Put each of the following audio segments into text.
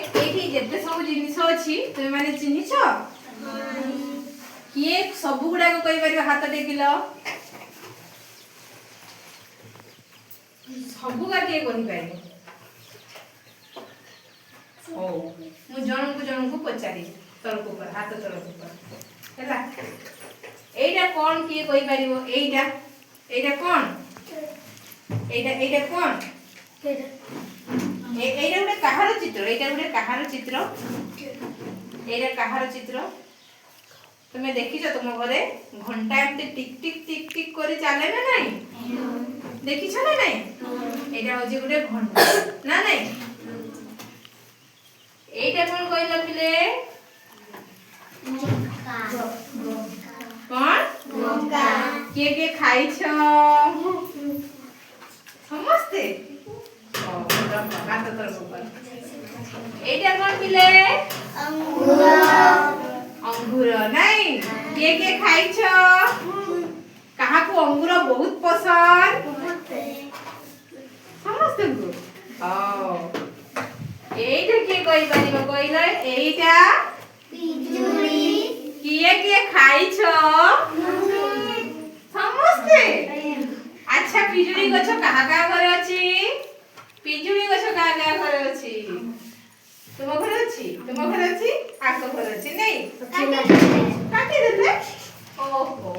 एठी जेते सब जिनिस अछि तुमे माने चिन्हिछ किए सब गुडा को कहि परिबो हाथ टेकिलो सब का के कहि परिबो ओ मु जन को पचारी तलक ऊपर हाथ तलक ऊपर हैला एटा कोन किए कहि परिबो एटा कोन एटा कोन एटा उडे कहार चित्र एटा कहार चित्र तुमे देखिछ तुम घरे घंटा एमते टिक टिक टिक टिक करी चले ना नहीं देखिछ ना नहीं एटा होजे गुडे घंटा ना नहीं एटा कोन कहिला पिले कोन गंगा के खाइछ समस्ते हाथ तर ऊपर एटा कोन पिले अंगूर नहीं के खाइछ कहा को अंगूर बहुत पसंद समस्त को एटा के कहि परिबो कहिला एटा पिजुली के खाइछ समस्ते अच्छा पिजुली गछ कहा घरे अछि पिजुली गछ कहा घरे अछि तुम घरे अछि आको घरे अछि नहीं काटी देते ओहो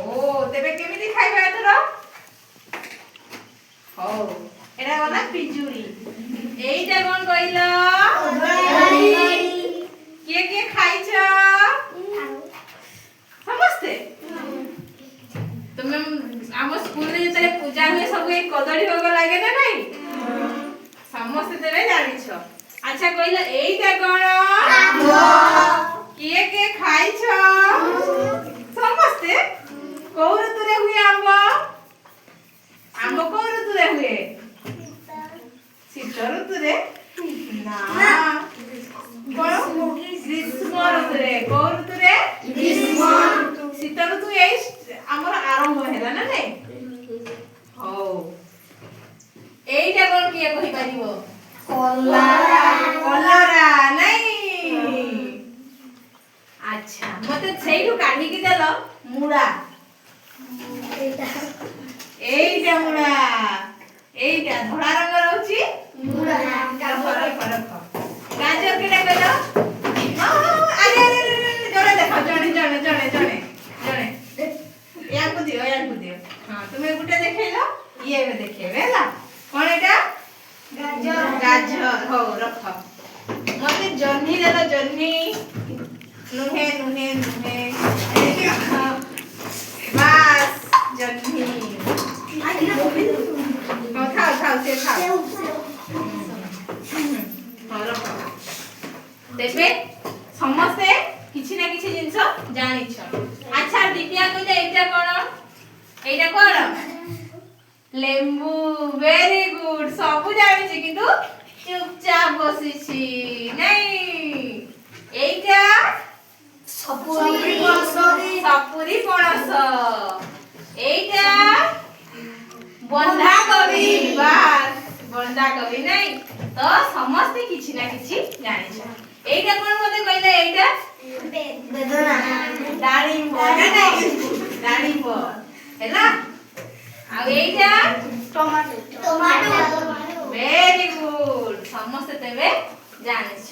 तेबे केमिति खाइबा एथर हो एटा गला पिजुली एटा कोन कहिला के खाइछ समस्ते तुम आम स्कूल रे जते पूजा हुए सब एक कदड़ी भोग लागे ना नहीं समस्ते तेरे जानिछ अच्छा कहिला एटा कोन के खाइछ समस्ते को ऋतुरे हुए आंब को ऋतुरे हुए शीत ऋतुरे ना ग्रीष्म ऋतुरे को ऋतुरे शीत ऋतु एई हमर आरंभ हैला ना नहीं हो एटा कोन किए कहि परिबो कलरा नहीं अच्छा मते सेइठु काढी के देलो मुड़ा एटा मुड़ा एटा धोळा रंग रहउची मुड़ा का फरक गाजर केटा कहलो अरे जणे देखो जणे या को दियो हां तुमे गुटे देखैलो ये में देखेबे हैला कोन एटा गाजर हो रख मते जन्नी देलो जन्नी नुहे बस जन्नी खाओ से खाओ देबे समस्ते किछि ना किछि जिंस जानिछ अच्छा दिव्या कहले एटा कोन लेंबू वेरी गुड सब जानि छी किंतु चुपचाप बसिछि नहीं एटा सपुरी पणस एटा बंधा कवि नहीं तो समस्त किछि ना किछि जानिछ एटा कोन मते कहले एटा बेदना दाड़िंब हैला आ एटा टमाटो वेरी गुड समस्त तेबे जानिछ